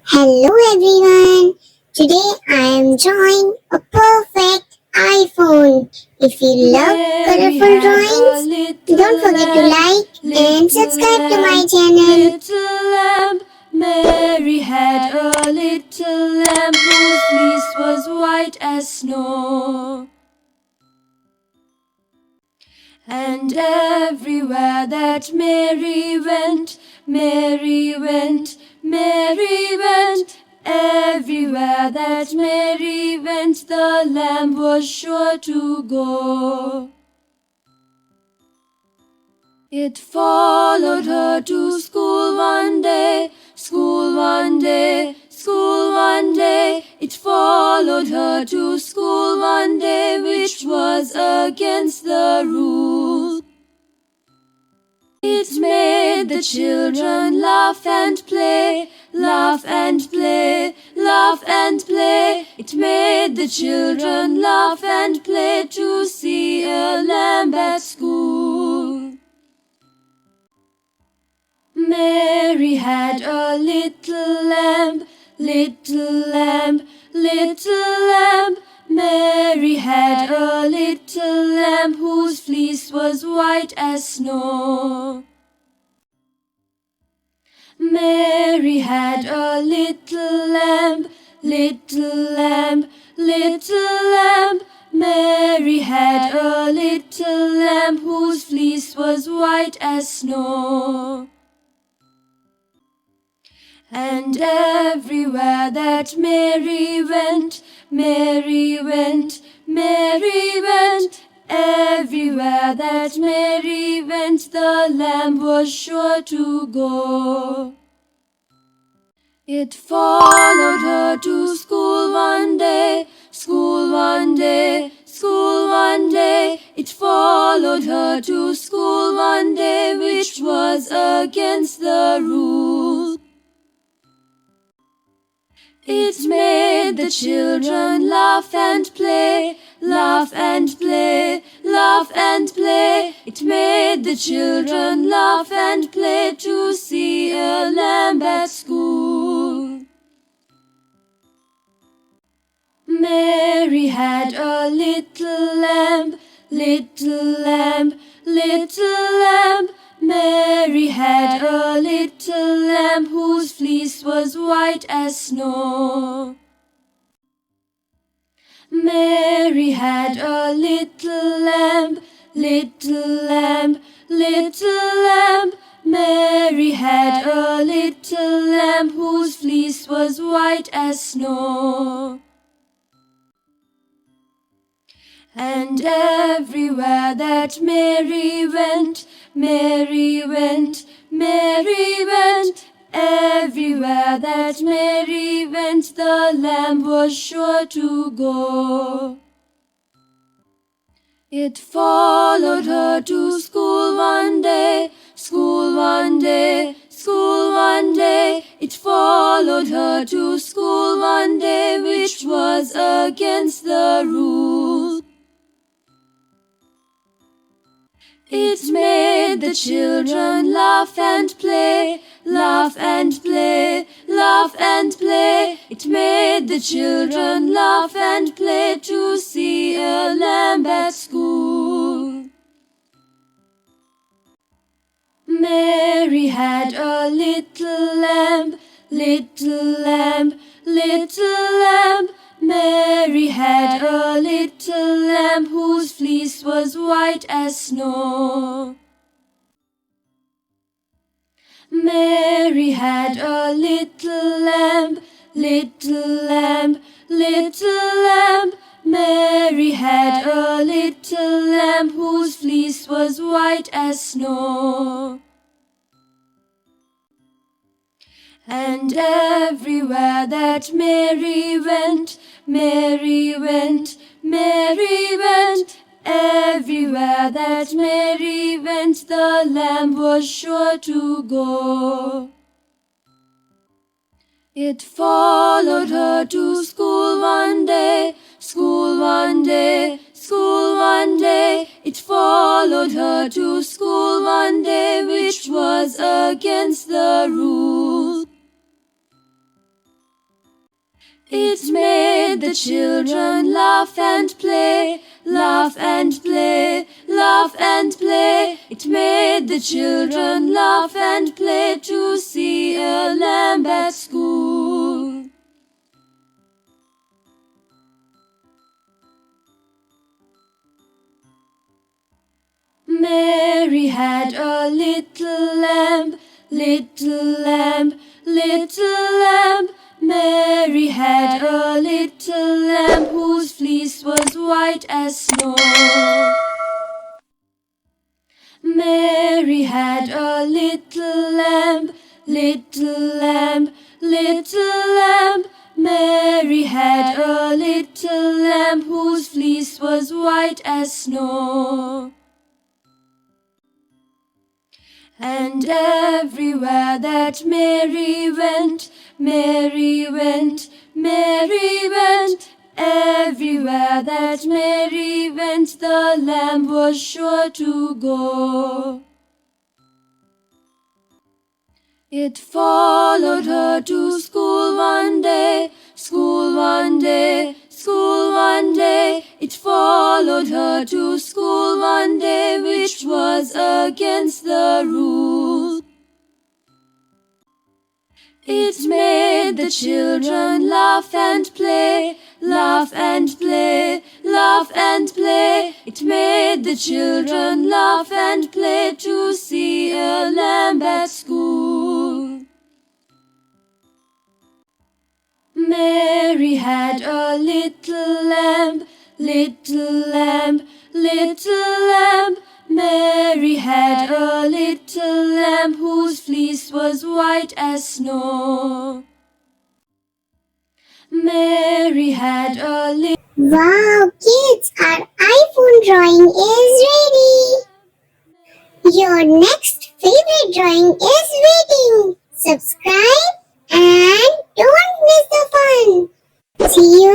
Hello everyone. Today I am drawing a perfect iPhone. If you love colorful drawings, don't forget to like and subscribe to my channel. Little lamb, Mary had a little lamb whose fleece was white as snow. And everywhere that Mary went, Mary went, Mary went. Everywhere that Mary went, the lamb was sure to go. It followed her to school one day, school one day, school one day. It followed her to school one day, which was against the rules. It made the children laugh and play, laugh and play, laugh and play. It made the children laugh and play to see a lamb at school. Mary had a little lamb, little lamb, little lamb. Mary had a little lamb whose fleece was white as snow. Mary had a little lamb, little lamb, little lamb. Mary had a little lamb whose fleece was white as snow. And everywhere that Mary went, Mary went, Mary went. Everywhere that Mary went, the lamb was sure to go. It followed her to school one day, school one day, school one day. It followed her to school one day, which was against the rules. It made the children laugh and play, laugh and play, laugh and play. It made the children laugh and play to see a lamb at school. Mary had a little lamb, little lamb, little lamb. Mary had a little lamb whose fleece was white as snow. Mary had a little lamb, little lamb, little lamb. Mary had a little lamb whose fleece was white as snow. And everywhere that Mary went, Mary went, Mary went. Everywhere that Mary went, the lamb was sure to go. It followed her to school one day, school one day, school one day. It followed her to school one day, which was against the rules. It made the children laugh and play, laugh and play, laugh and play. It made the children laugh and play to see a lamb at school. Mary had a little lamb, little lamb, little lamb. Mary had a little lamb whose fleece was white as snow. Mary had a little lamb, little lamb, little lamb. Mary had a little lamb whose fleece was white as snow. And everywhere that Mary went, Mary went, Mary went. Everywhere that Mary went, the lamb was sure to go. It followed her to school one day, school one day, school one day. It followed her to school one day, which was against the rules. It made the children laugh and play, laugh and play, laugh and play. It made the children laugh and play to see a lamb at school. Mary had a little lamb, little lamb, little lamb. Mary had a little lamb whose fleece was white as snow. Mary had a little lamb, little lamb, little lamb. Mary had a little lamb whose fleece was white as snow. And everywhere that Mary went, Mary went, Mary went. Everywhere that Mary went, the lamb was sure to go. It followed her to school one day, school one day, school one day. It followed her to school one day, which was against the rules. It made the children laugh and play, laugh and play, laugh and play. It made the children laugh and play to see a lamb at school. Mary had a little lamb, little lamb, little lamb. Mary had a little lamb whose fleece was white as snow. Mary had a little... Wow, kids, our iPhone drawing is ready. Your next favorite drawing is waiting. Subscribe and don't miss the fun. See you